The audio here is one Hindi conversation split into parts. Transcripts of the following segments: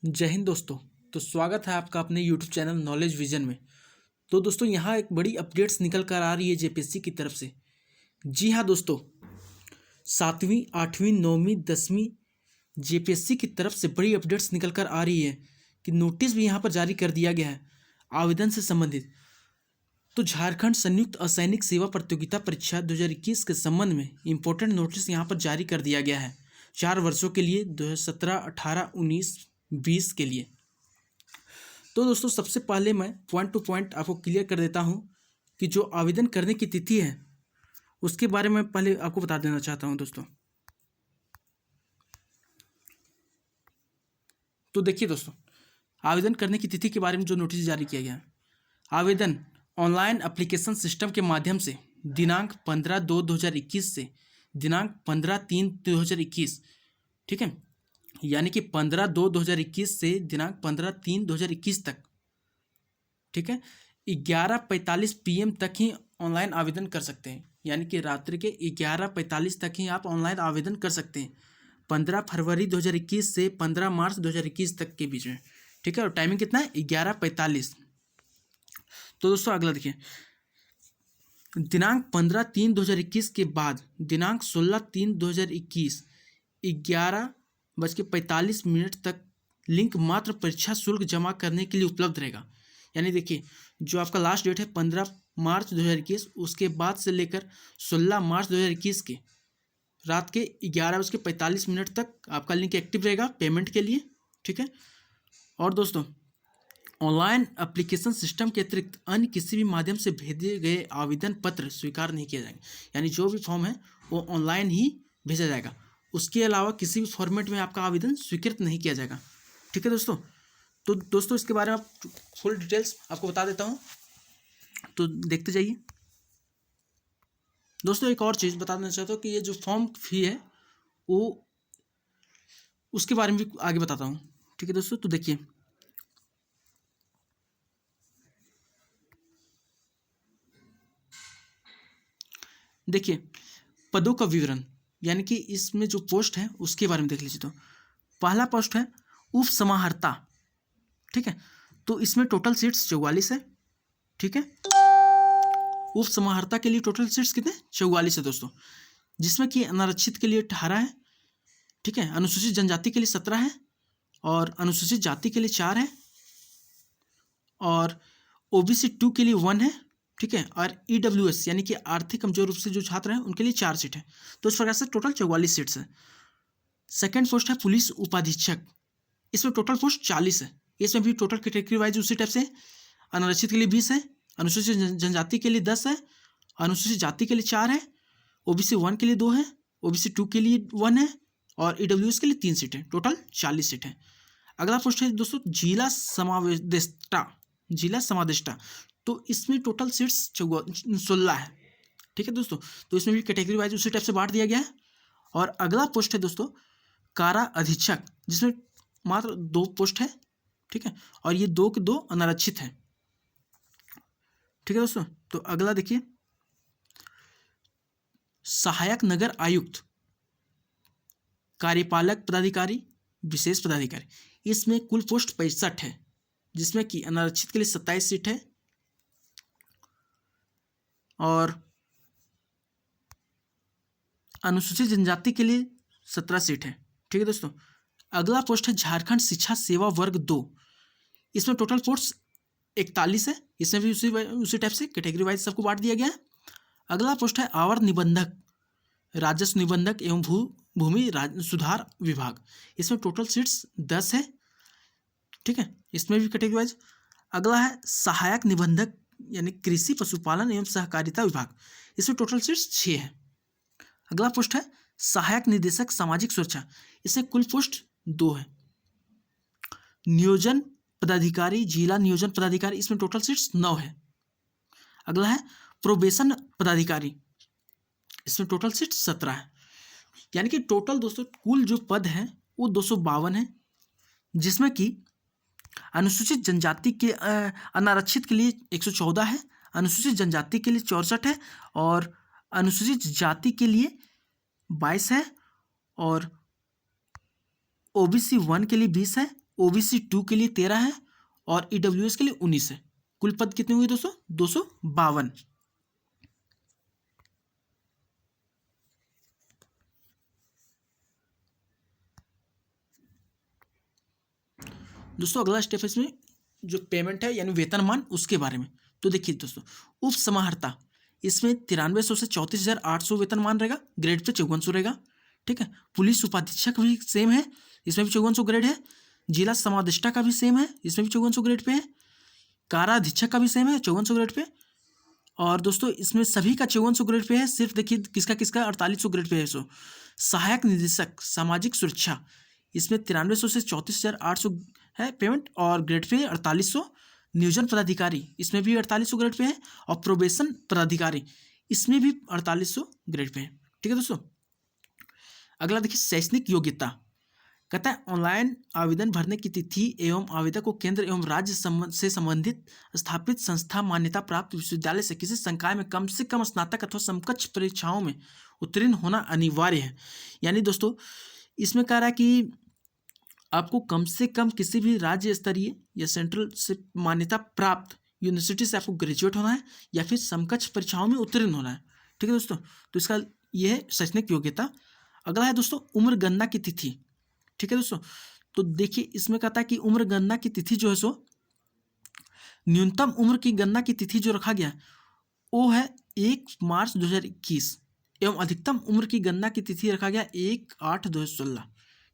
जय हिंद दोस्तों। तो स्वागत है आपका अपने यूट्यूब चैनल नॉलेज विजन में। तो दोस्तों यहाँ एक बड़ी अपडेट्स निकल कर आ रही है जेपीएससी की तरफ से। जी हाँ दोस्तों, 7वीं 8वीं 9वीं 10वीं जेपीएससी की तरफ से बड़ी अपडेट्स निकल कर आ रही है कि नोटिस भी यहाँ पर जारी कर दिया गया है आवेदन से संबंधित। तो झारखंड संयुक्त असैनिक सेवा प्रतियोगिता परीक्षा 2021 के संबंध में इम्पोर्टेंट नोटिस यहाँ पर जारी कर दिया गया है 4 वर्षों के लिए 2017, 18, 19, 20 के लिए। तो दोस्तों सबसे पहले मैं पॉइंट टू पॉइंट आपको क्लियर कर देता हूं कि जो आवेदन करने की तिथि है उसके बारे में पहले आपको बता देना चाहता हूं दोस्तों। तो देखिए दोस्तों, आवेदन करने की तिथि के बारे में जो नोटिस जारी किया गया है, आवेदन ऑनलाइन एप्लीकेशन सिस्टम के माध्यम से दिनांक 15/2/2021 से दिनांक 15/3/2021, ठीक है, यानी कि 15/2/2021 से दिनांक 15/3/2021 तक, ठीक है, 11:45 PM तक ही ऑनलाइन आवेदन कर सकते हैं। यानी कि रात्रि के 11:45 तक ही आप ऑनलाइन आवेदन कर सकते हैं 15 फरवरी 2021 से 15 मार्च 2021 तक के बीच में, ठीक है। और टाइमिंग कितना है? 11:45। तो दोस्तों अगला देखिए, दिनांक 15/3/2021 के बाद दिनांक 16/3/2021 11:45 तक लिंक मात्र परीक्षा शुल्क जमा करने के लिए उपलब्ध रहेगा। यानी देखिए, जो आपका लास्ट डेट है 15 मार्च 2021, उसके बाद से लेकर 16 मार्च 2021 के रात के 11:45 तक आपका लिंक एक्टिव रहेगा पेमेंट के लिए, ठीक है। और दोस्तों, ऑनलाइन एप्लीकेशन सिस्टम के अतिरिक्त अन्य किसी भी माध्यम से भेजे गए आवेदन पत्र स्वीकार नहीं किए जाएंगे। यानी जो भी फॉर्म है वो ऑनलाइन ही भेजा जाएगा, उसके अलावा किसी भी फॉर्मेट में आपका आवेदन स्वीकृत नहीं किया जाएगा, ठीक है दोस्तों। तो दोस्तों इसके बारे में फुल डिटेल्स आपको बता देता हूँ, तो देखते जाइए। दोस्तों एक और चीज़ बता देना चाहता हूँ कि ये जो फॉर्म फी है वो उसके बारे में भी आगे बताता हूँ, ठीक है दोस्तों। तो देखिए, पदों का विवरण, यानी कि इसमें जो पोस्ट है उसके बारे में देख लीजिए। तो पहला पोस्ट है उप समाहर्ता, ठीक है। तो इसमें टोटल सीट्स 44 है, ठीक है। उप समाहर्ता के लिए टोटल सीट्स कितने? 44 है दोस्तों, जिसमें कि अनारक्षित के लिए 18 है, ठीक है। अनुसूचित जनजाति के लिए 17 है, और अनुसूचित जाति के लिए 4 है, और ओबीसी 2 के लिए 1 है, ठीक है। और ईडब्ल्यूएस यानी कि आर्थिक कमजोर रूप से जो छात्र हैं उनके लिए 4 सीट है। तो इस प्रकार से टोटल 44 सीट्स है। सेकेंड पोस्ट है पुलिस उपाधीक्षक, इसमें टोटल पोस्ट 40 है। इसमें भी टोटल कैटेगरी वाइज उसी टाइप से, अनारक्षित के लिए 20 है, अनुसूचित जनजाति के लिए 10 है, अनुसूचित जाति के लिए 4 है, ओबीसी 1 के लिए 2 है, ओबीसी 2 के लिए 1 है, और ईडब्ल्यूएस के लिए 3 सीट है। टोटल 40 सीट है। अगला पोस्ट है दोस्तों जिला समादेष्टा। तो इसमें टोटल सीट्स 16 है, ठीक है दोस्तों। तो इसमें भी कैटेगरी वाइज उसी टाइप से बांट दिया गया है। और अगला पोस्ट है दोस्तों कारा अधीक्षक, जिसमें मात्र 2 पोस्ट है, ठीक है। और ये 2 के 2 अनारक्षित हैं, ठीक है दोस्तों। तो अगला देखिए, सहायक नगर आयुक्त, कार्यपालक पदाधिकारी, विशेष पदाधिकारी, इसमें कुल पोस्ट 65 है, जिसमें कि अनारक्षित के लिए 27 सीट है, और अनुसूचित जनजाति के लिए 17 सीट है, ठीक है दोस्तों। अगला पोस्ट है झारखंड शिक्षा सेवा वर्ग 2, इसमें टोटल पोस्ट 41 है। इसमें भी उसी टाइप से कैटेगरी वाइज सबको बांट दिया गया है। अगला पोस्ट है आवर निबंधक, राजस्व निबंधक एवं भूमि सुधार विभाग, इसमें टोटल सीट्स 10 है, ठीक है। इसमें भी कैटेगरी वाइज। अगला है सहायक निबंधक यानी कृषि पशुपालन एवं सहकारिता विभाग, इसमें टोटल सीट्स 6 है। अगला पोस्ट है सहायक निदेशक सामाजिक सुरक्षा, इसमें कुल पोस्ट 2 है। नियोजन पदाधिकारी, जिला नियोजन पदाधिकारी, इसमें टोटल सीट्स 9 है। अगला है प्रोबेशन पदाधिकारी, इसमें टोटल सीट्स 17 है। यानी कि टोटल दोस्तों कुल जो पद हैं वो 252 है, जिसमें कि अनुसूचित जनजाति के अनारक्षित के लिए 114 है, अनुसूचित जनजाति के लिए 64 है, और अनुसूचित जाति के लिए 22 है, और ओबीसी 1 के लिए 20 है, ओबीसी 2 के लिए 13 है और ईडब्ल्यूएस के लिए 19 है। कुल पद कितने हुए दोस्तों? 252। दोस्तों अगला स्टेप है इसमें जो पेमेंट है यानी वेतनमान उसके बारे में। तो देखिए दोस्तों, उप समाहर्ता इसमें 9300 से 34,800 वेतनमान रहेगा, ग्रेड पे 5400 रहेगा। ठीक है। पुलिस उपाधीक्षक भी सेम है, इसमें भी 5400 ग्रेड है। जिला समादेष्टा का भी सेम है, इसमें भी 5400 ग्रेड पे है। काराधीक्षक का भी सेम है, 5400 ग्रेड पे। और दोस्तों इसमें सभी का 5400 ग्रेड पे है, सिर्फ देखिए किसका किसका 4800 ग्रेड पे है। सो सहायक निदेशक सामाजिक सुरक्षा इसमें 9300 से 34,800 है पेमेंट और ग्रेड पे 4800। नियोजन पदाधिकारी इसमें भी 4800 ग्रेड पे है और प्रोबेशन पदाधिकारी इसमें भी 4800 ग्रेड पे है। ठीक है दोस्तों। अगला देखिए शैक्षणिक योग्यता, कहता है ऑनलाइन आवेदन भरने की तिथि एवं आवेदक को केंद्र एवं राज्य से संबंधित स्थापित संस्था मान्यता प्राप्त विश्वविद्यालय से किसी संकाय में कम से कम स्नातक अथवा समकक्ष परीक्षाओं में उत्तीर्ण होना अनिवार्य है। यानी दोस्तों इसमें कह रहा है कि आपको कम से कम किसी भी राज्य स्तरीय या सेंट्रल से मान्यता प्राप्त यूनिवर्सिटी से आपको ग्रेजुएट होना है या फिर समकक्ष परीक्षाओं में उत्तीर्ण होना है। ठीक है दोस्तों। तो इसका यह है शैक्षणिक योग्यता। अगला है दोस्तों उम्र गणना की तिथि। ठीक है दोस्तों। तो देखिए इसमें कहता है कि उम्र गणना की तिथि जो है सो न्यूनतम उम्र की गणना की तिथि जो रखा गया वो है 1 मार्च 2021 एवं अधिकतम उम्र की गणना की तिथि रखा गया 1/8/2016।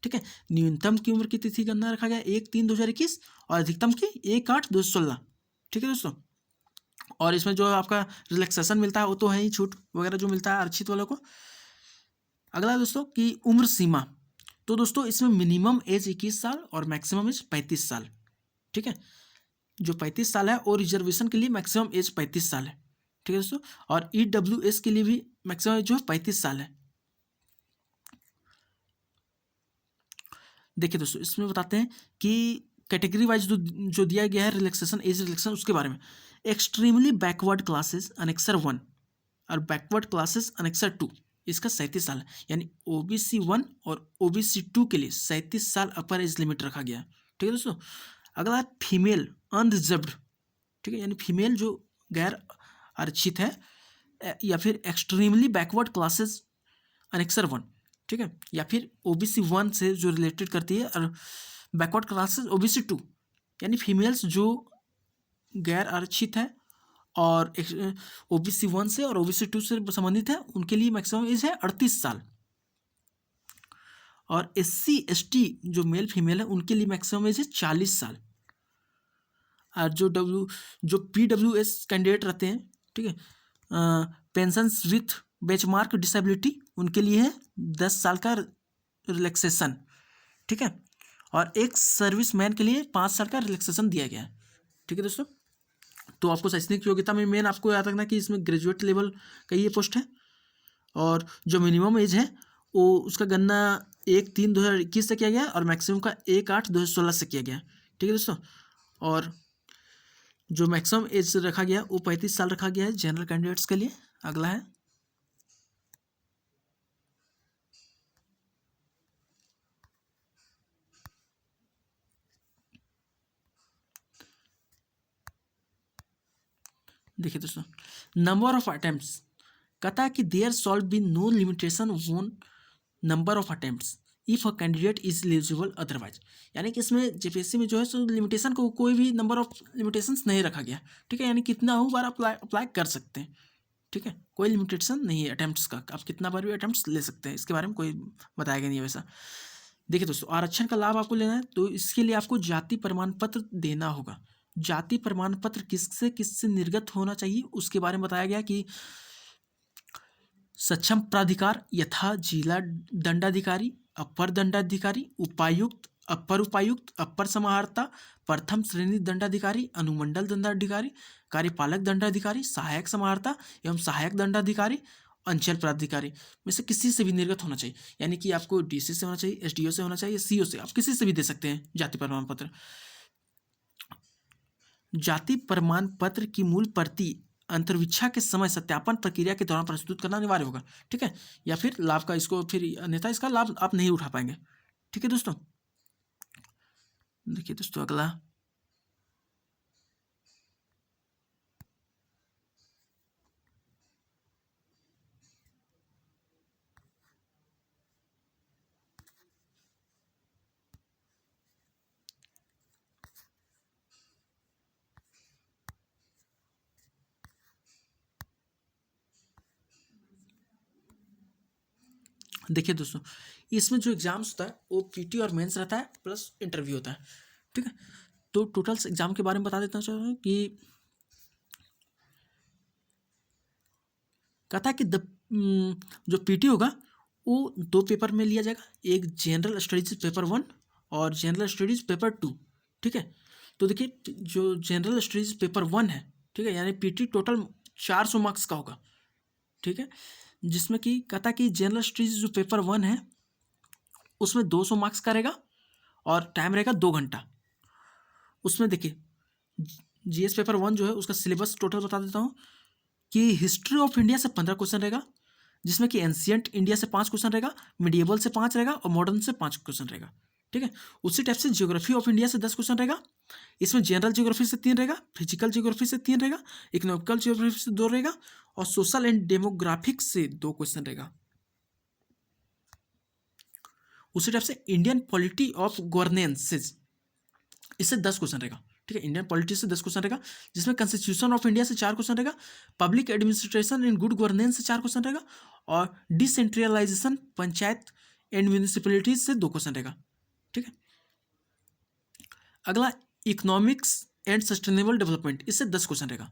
ठीक है। न्यूनतम की उम्र की तिथि गणना रखा गया 1/3/2021 और अधिकतम की 1/8/2016। ठीक है दोस्तों। और इसमें जो आपका रिलैक्सेशन मिलता है वो तो है ही, छूट वगैरह जो मिलता है आरक्षित वालों को। अगला दोस्तों की उम्र सीमा, तो दोस्तों इसमें मिनिमम एज 21 साल और मैक्सिमम एज 35 साल। ठीक है। जो 35 साल है और रिजर्वेशन के लिए मैक्सिमम एज 35 साल है। ठीक है दोस्तों। और ईडब्ल्यूएस के लिए भी मैक्सिमम एज जो है 35 साल है। देखिए दोस्तों इसमें बताते हैं कि कैटेगरी वाइज जो दिया गया है रिलैक्सेशन एज रिलैक्सेशन उसके बारे में। एक्सट्रीमली बैकवर्ड क्लासेस अनेक्सर 1 और बैकवर्ड क्लासेस अनेक्सर 2 इसका 37 साल है। यानी ओबीसी 1 और ओबीसी 2 के लिए 37 साल अपर एज लिमिट रखा गया है। ठीक है दोस्तों। अगला है फीमेल अनरिजर्व्ड। ठीक है। यानी फीमेल जो गैर आरक्षित है या फिर एक्सट्रीमली बैकवर्ड क्लासेस अनेक्सर 1। ठीक है। या फिर ओबीसी 1 से जो रिलेटेड करती है और बैकवर्ड क्लासेस ओबीसी 2 यानी फीमेल्स जो गैर आरक्षित है और ओबीसी 1 से और ओबीसी 2 से संबंधित है उनके लिए मैक्सिमम एज है 38 साल। और एससी एसटी जो मेल फीमेल है उनके लिए मैक्सिमम एज है 40 साल। और जो पीडब्ल्यूएस कैंडिडेट रहते हैं, ठीक है, पेंशन विथ बेंचमार्क डिसेबिलिटी उनके लिए है 10 साल का रिलैक्सेशन। ठीक है। और एक सर्विसमैन के लिए 5 साल का रिलैक्सेशन दिया गया है। ठीक है दोस्तों। तो आपको शैक्षणिक योग्यता में मेन आपको याद रखना कि इसमें ग्रेजुएट लेवल का ये पोस्ट है और जो मिनिमम एज है वो उसका गणना 1/3/2021 से किया गया और मैक्सिमम का 1/8/2016 से किया गया। ठीक है दोस्तों। और जो मैक्सिमम एज रखा गया वो 35 साल रखा गया है जनरल कैंडिडेट्स के लिए। अगला है देखिए दोस्तों नंबर ऑफ अटेम्प्ट्स, कहता है कि there shall be no limitation on number of attempts if a candidate is eligible otherwise. यानी कि इसमें जेपीएससी में जो है सो लिमिटेशन को कोई भी नंबर ऑफ लिमिटेशंस नहीं रखा गया। ठीक है। यानी कितना हो बार अप्लाई कर सकते हैं। ठीक है। कोई लिमिटेशन नहीं है अटेम्प्ट्स का, आप कितना बार भी अटेम्प्ट्स ले सकते हैं, इसके बारे में कोई बताया गया नहीं है वैसा। देखिए दोस्तों आरक्षण का लाभ आपको लेना है तो इसके लिए आपको जाति प्रमाण पत्र देना होगा। जाति प्रमाण पत्र किससे किससे निर्गत होना चाहिए उसके बारे में बताया गया कि सक्षम प्राधिकार यथा जिला दंडाधिकारी, अपर दंडाधिकारी, उपायुक्त, अपर उपायुक्त, अपर समाहर्ता, प्रथम श्रेणी दंडाधिकारी, अनुमंडल दंडाधिकारी, कार्यपालक दंडाधिकारी, सहायक समाहर्ता एवं सहायक दंडाधिकारी, अंचल प्राधिकारी में से किसी से भी निर्गत होना चाहिए। यानी कि आपको डीसी से होना चाहिए, एसडीओ से होना चाहिए, सीओ से, आप किसी से भी दे सकते हैं जाति प्रमाण पत्र। जाति प्रमाण पत्र की मूल प्रति अंतर्वीक्षा के समय सत्यापन प्रक्रिया के दौरान प्रस्तुत करना अनिवार्य होगा। ठीक है। या फिर लाभ का इसको फिर अन्यथा इसका लाभ आप नहीं उठा पाएंगे। ठीक है दोस्तों। देखिए दोस्तों अगला, देखिए दोस्तों इसमें जो एग्जाम्स होता है वो पीटी और मेंस रहता है प्लस इंटरव्यू होता है, ठीक है। तो टोटल एग्जाम के बारे में बता देता हूँ कि कहता है कि जो पीटी होगा वो 2 पेपर में लिया जाएगा, एक जनरल स्टडीज पेपर 1 और जनरल स्टडीज पेपर 2, ठीक है। तो देखिए जो जनरल स्टडीज पेपर 1 है, ठीक है, यानी पीटी टोटल 400 मार्क्स का होगा, ठीक है, जिसमें कि कहता है कि जनरल स्टडीज जो पेपर 1 है उसमें 200 मार्क्स का रहेगा और टाइम रहेगा 2 घंटा। उसमें देखिए जीएस पेपर 1 जो है उसका सिलेबस टोटल बता देता हूँ कि हिस्ट्री ऑफ इंडिया से 15 क्वेश्चन रहेगा, जिसमें कि एंशियंट इंडिया से 5 क्वेश्चन रहेगा, मिडिएबल से 5 रहेगा और मॉडर्न से 5 क्वेश्चन रहेगा, ठीक है। उसी टाइप से ज्योग्राफी ऑफ इंडिया से 10 क्वेश्चन रहेगा, इसमें जनरल ज्योग्राफी से 3 रहेगा, फिजिकल ज्योग्राफी से 3 रहेगा, इकोनॉमिकल ज्योग्राफी से 2 रहेगा और सोशल एंड डेमोग्राफिक्स से 2 क्वेश्चन रहेगा। उसी टाइप से इंडियन पॉलिटी ऑफ गवर्नेंसेज इससे 10 क्वेश्चन रहेगा, ठीक है। इंडियन पॉलिटी से 10 क्वेश्चन रहेगा, जिसमें कॉन्स्टिट्यूशन ऑफ इंडिया से 4 क्वेश्चन रहेगा, public administration in good governance से 4 क्वेश्चन रहेगा और डिसेंट्रलाइजेशन पंचायत एंड म्यूनिसिपैलिटीज से 2 क्वेश्चन रहेगा, ठीक है। अगला इकोनॉमिक्स एंड सस्टेनेबल डेवलपमेंट, इससे 10 क्वेश्चन रहेगा,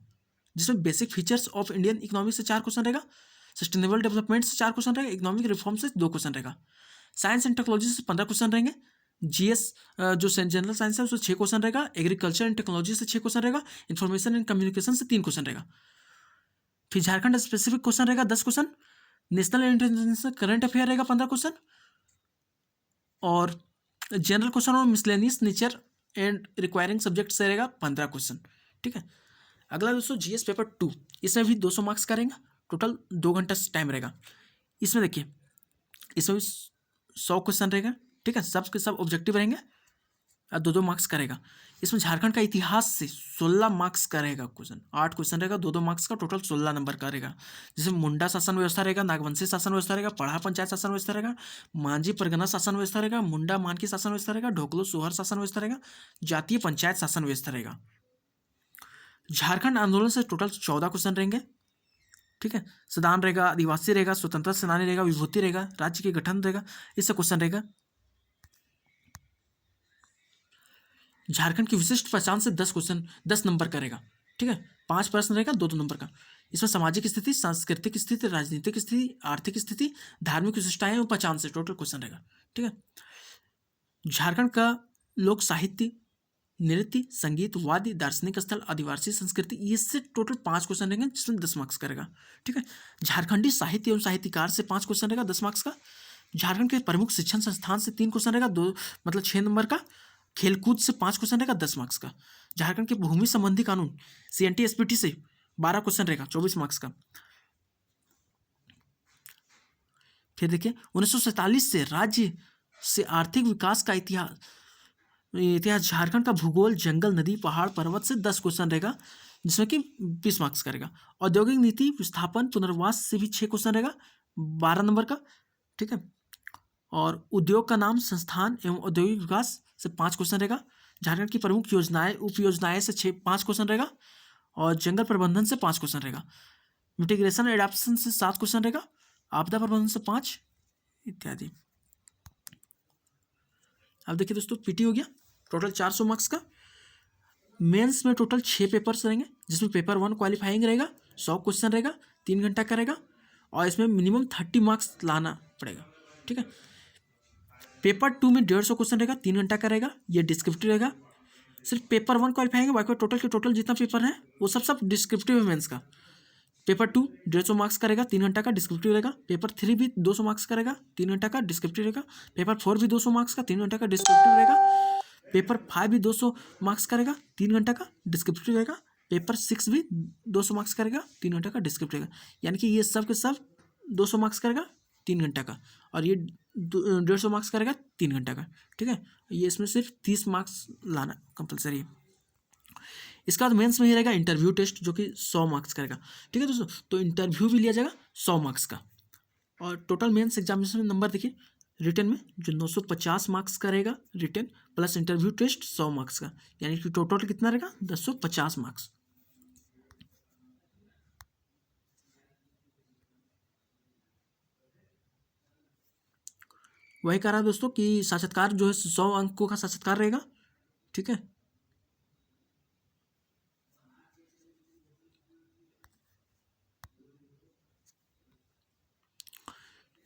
जिसमें basic features of Indian economics से 4 क्वेश्चन रहेगा, सस्टेनेबल डेवलपमेंट से 4 क्वेश्चन रहेगा, इकोनॉमिक रिफॉर्म से 2 क्वेश्चन रहेगा, साइंस एंड टेक्नोलॉजी से 15 क्वेश्चन रहेंगे, जीएस जो जनरल साइंस है उससे 6 क्वेश्चन रहेगा, एग्रीकल्चर एंड टेक्नोलॉजी से 6 क्वेश्चन रहेगा, इन्फॉर्मेशन एंड कम्युनिकेशन से 3 क्वेश्चन रहेगा। फिर झारखंड स्पेसिफिक क्वेश्चन रहेगा 10 question, national and international current affair रहेगा 15 क्वेश्चन और जनरल क्वेश्चन और miscellaneous nature and requiring subject से रहेगा 15 क्वेश्चन, ठीक है। अगला दोस्तों जीएस पेपर 2, इसमें भी 200 मार्क्स का रहेगा, टोटल 2 घंटा टाइम रहेगा। इसमें देखिए इसमें भी 100 क्वेश्चन रहेगा, ठीक है, सब के सब ऑब्जेक्टिव रहेंगे और 2-2 मार्क्स का रहेगा। इसमें झारखंड का इतिहास से 16 मार्क्स का रहेगा क्वेश्चन, 8 क्वेश्चन रहेगा, 2-2 मार्क्स का, टोटल 16 नंबर का रहेगा। जिसमें मुंडा शासन व्यवस्था रहेगा, नागवंशी शासन व्यवस्था रहेगा, पढ़ा पंचायत शासन व्यवस्था रहेगा, मांझी परगना शासन व्यवस्था रहेगा, मुंडा मानकी शासन व्यवस्था रहेगा, ढोकलो सोहर शासन व्यवस्था रहेगा, जातीय पंचायत शासन व्यवस्था रहेगा। झारखंड आंदोलन से टोटल 14 क्वेश्चन रहेंगे, ठीक है, संविधान रहेगा, आदिवासी रहेगा, स्वतंत्रता सेनानी रहेगा, विभूति रहेगा, राज्य के गठन रहेगा, इससे क्वेश्चन रहेगा। झारखंड की विशिष्ट पहचान से 10 क्वेश्चन 10 नंबर का रहेगा, ठीक है, 5 प्रश्न रहेगा, 2-2 नंबर का। इसमें सामाजिक स्थिति, सांस्कृतिक स्थिति, राजनीतिक स्थिति, आर्थिक स्थिति, धार्मिक विशिष्टताएं और पहचान से टोटल क्वेश्चन रहेगा, ठीक है। झारखंड का लोक साहित्य, नृत्य, संगीत, वाद्य, दार्शनिक स्थल, आदिवासी संस्कृति, इससे टोटल 5 क्वेश्चन रहेंगे, जिसमें 10 मार्क्स का रहेगा, ठीक है। झारखंडी साहित्य एवं साहित्यकार से 5 क्वेश्चन रहेगा, 10 मार्क्स का। झारखंड के प्रमुख शिक्षण संस्थान से 3 क्वेश्चन रहेगा, 2 मतलब 6 नंबर का। खेलकूद से 5 क्वेश्चन रहेगा, 10 मार्क्स का। झारखंड के भूमि संबंधी कानून सीएनटी एसपीटी से 12 क्वेश्चन रहेगा, 24 मार्क्स का। फिर देखिए 1947 से राज्य से आर्थिक विकास का इतिहास झारखंड का भूगोल, जंगल, नदी, पहाड़, पर्वत से 10 क्वेश्चन रहेगा, जिसमें कि 20 मार्क्स का रहेगा। औद्योगिक नीति, विस्थापन, पुनर्वास से भी 6 क्वेश्चन रहेगा, 12 नंबर का, ठीक है। और उद्योग का नाम, संस्थान एवं औद्योगिक विकास से 5 क्वेश्चन रहेगा। झारखंड की प्रमुख योजनाएं, उप योजनाएं से 5 क्वेश्चन रहेगा और जंगल प्रबंधन से 5 क्वेश्चन रहेगा। मिटिगेशन एडाप्शन से 7 क्वेश्चन रहेगा, आपदा प्रबंधन से 5 इत्यादि। अब देखिए दोस्तों पीटी हो गया टोटल 400 मार्क्स का। मेंस में टोटल 6 पेपर्स रहेंगे, जिसमें पेपर 1 क्वालिफाइंग रहेगा, 100 क्वेश्चन रहेगा, 3 घंटा का रहेगा और इसमें मिनिमम 30 मार्क्स लाना पड़ेगा, ठीक है। पेपर 2 में 150 क्वेश्चन रहेगा, 3 घंटा का रहेगा, ये डिस्क्रिप्टिव रहेगा। सिर्फ पेपर 1 क्वालिफाइंग है, बाकी टोटल के टोटल जितना पेपर है वो सब डिस्क्रिप्टिव है मेंस का। पेपर 2 150 मार्क्स का रहेगा, 3 घंटा का, डिस्क्रिप्टिव रहेगा। पेपर 3 भी 200 मार्क्स का रहेगा, 3 घंटा का, डिस्क्रिप्टिव रहेगा। पेपर 4 भी 200 मार्क्स का, 3 घंटा का, डिस्क्रिप्टिव रहेगा। पेपर 5 भी 200 मार्क्स का रहेगा, 3 घंटा का, डिस्क्रिप्टिव रहेगा। पेपर 6 भी 200 मार्क्स का रहेगा, 3 घंटा का, डिस्क्रिप्टिव रहेगा। यानी कि ये सब के सब 200 मार्क्स का रहेगा, 3 घंटा का, और ये 150 मार्क्स करेगा 3 घंटा का, ठीक है। ये इसमें सिर्फ 30 मार्क्स लाना कंपलसरी है। इसका बाद मेंस में ही रहेगा इंटरव्यू टेस्ट जो कि 100 मार्क्स करेगा, ठीक है दोस्तों। तो इंटरव्यू भी लिया जाएगा 100 मार्क्स का। और टोटल मेंस एग्जामिनेशन में नंबर देखिए, रिटर्न में जो 950 मार्क्स का रहेगा written, plus interview test 100 marks का, यानी कि टोटल कितना रहेगा 1050 मार्क्स। वही कह रहा है दोस्तों कि साक्षात्कार जो है 100 अंकों का साक्षात्कार रहेगा, ठीक है।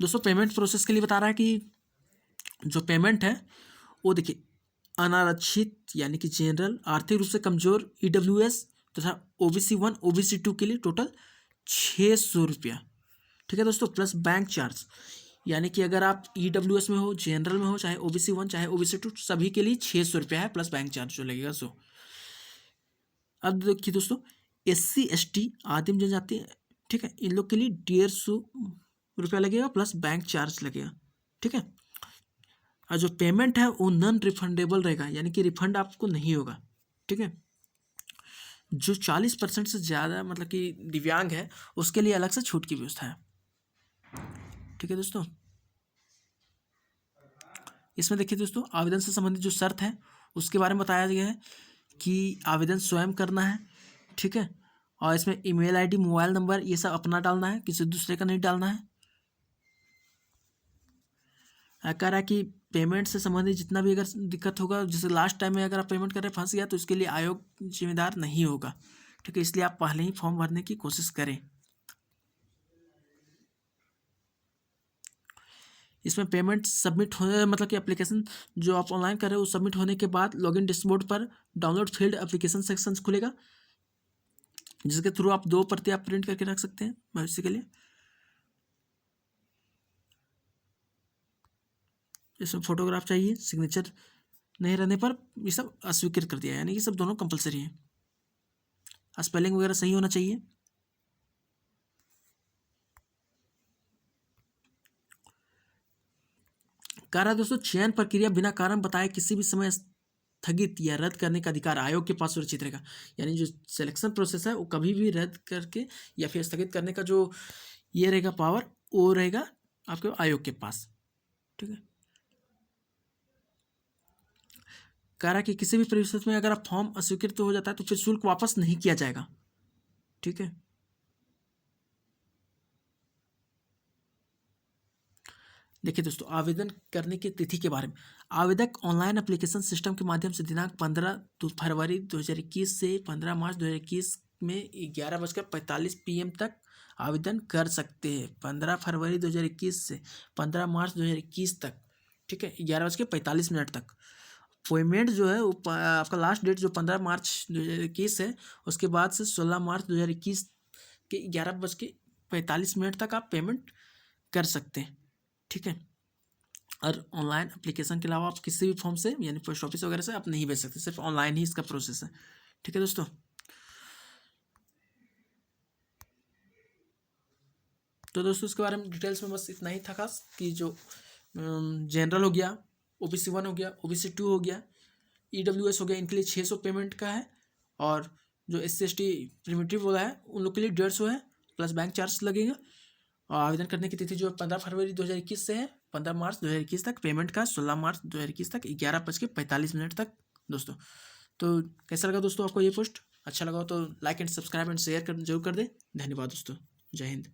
दोस्तों पेमेंट प्रोसेस के लिए बता रहा है कि जो पेमेंट है वो देखिए, अनारक्षित यानी कि जनरल, आर्थिक रूप से कमजोर, EWS तथा OBC 1 OBC 2 के लिए टोटल 600 रुपया, ठीक है दोस्तों, प्लस बैंक चार्ज। यानी कि अगर आप EWS में हो, जनरल में हो, चाहे OBC 1 चाहे OBC 2, सभी के लिए 600 रुपया है, प्लस बैंक चार्ज जो लगेगा सो। अब देखिए दोस्तों, SC ST आदिम जनजाति, ठीक है, इन लोग के लिए 150 रुपया लगेगा, प्लस बैंक चार्ज लगेगा, ठीक है। और जो पेमेंट है वो नॉन रिफंडेबल रहेगा, यानी कि रिफंड आपको नहीं होगा, ठीक है। जो 40% से ज़्यादा मतलब कि दिव्यांग है उसके लिए अलग से छूट की व्यवस्था है, ठीक है दोस्तों। इसमें देखिए दोस्तों, आवेदन से संबंधित जो शर्त है उसके बारे में बताया गया है कि आवेदन स्वयं करना है, ठीक है। और इसमें ईमेल ID, मोबाइल नंबर ये सब अपना डालना है, किसी दूसरे का नहीं डालना है। कह रहा है कि पेमेंट से संबंधित जितना भी अगर दिक्कत होगा, जैसे लास्ट टाइम में अगर आप पेमेंट कर रहे फंस गया तो इसके लिए आयोग जिम्मेदार नहीं होगा, ठीक है। इसलिए आप पहले ही फॉर्म भरने की कोशिश करें। इसमें पेमेंट सबमिट होने मतलब कि एप्लीकेशन जो आप ऑनलाइन कर रहे हो सबमिट होने के बाद लॉगिन डैशबोर्ड पर डाउनलोड फील्ड एप्लीकेशन सेक्शन खुलेगा, जिसके थ्रू आप 2 प्रति आप प्रिंट करके रख सकते हैं भविष्य के लिए। इसमें फोटोग्राफ चाहिए, सिग्नेचर नहीं रहने पर ये सब अस्वीकृत कर दिया, यानी ये सब दोनों कंपलसरी है। स्पेलिंग वगैरह सही होना चाहिए। कह रहा है दोस्तों, चयन प्रक्रिया बिना कारण बताए किसी भी समय स्थगित या रद्द करने का अधिकार आयोग के पास सुरक्षित रहेगा। यानी जो सिलेक्शन प्रोसेस है वो कभी भी रद्द करके या फिर स्थगित करने का जो ये रहेगा पावर, वो रहेगा आपके आयोग के पास, ठीक है। कह रहा है कि किसी भी परिस्थिति में अगर आप फॉर्म अस्वीकृत हो जाता है तो फिर शुल्क वापस नहीं किया जाएगा, ठीक है। देखिए दोस्तों, आवेदन करने की तिथि के बारे में, आवेदक ऑनलाइन एप्लीकेशन सिस्टम के माध्यम से दिनांक 15 फरवरी 2021 से 15 मार्च 2021 में 11:45 PM तक आवेदन कर सकते हैं। 15 फरवरी 2021 से 15 मार्च 2021 तक, ठीक है, 11:45 तक। पेमेंट जो है वो आपका लास्ट डेट जो 15 मार्च 2021 है, उसके बाद से 16 मार्च 2021 के 11:45 तक आप पेमेंट कर सकते हैं, ठीक है। और ऑनलाइन एप्लीकेशन के अलावा आप किसी भी फॉर्म से यानी पोस्ट ऑफिस वगैरह से आप नहीं भेज सकते, सिर्फ ऑनलाइन ही इसका प्रोसेस है, ठीक है दोस्तों। तो दोस्तों इसके बारे में डिटेल्स में बस इतना ही था खास, कि जो जनरल हो गया, OBC 1 हो गया, OBC 2 हो गया, EWS हो गया, इनके लिए 600 पेमेंट का है। और जो SC ST प्रिमिटिव वाला है उन लोग के लिए 150 है, प्लस बैंक चार्ज लगेगा। और आवेदन करने की तिथि जो 15 फरवरी 2021 से है 15 मार्च 2021 तक, पेमेंट का 16 मार्च 2021 तक 11:45 तक दोस्तों। तो कैसा लगा दोस्तों आपको ये पोस्ट? अच्छा लगा हो तो like and subscribe and share कर जरूर कर दें। धन्यवाद दोस्तों, जय हिंद।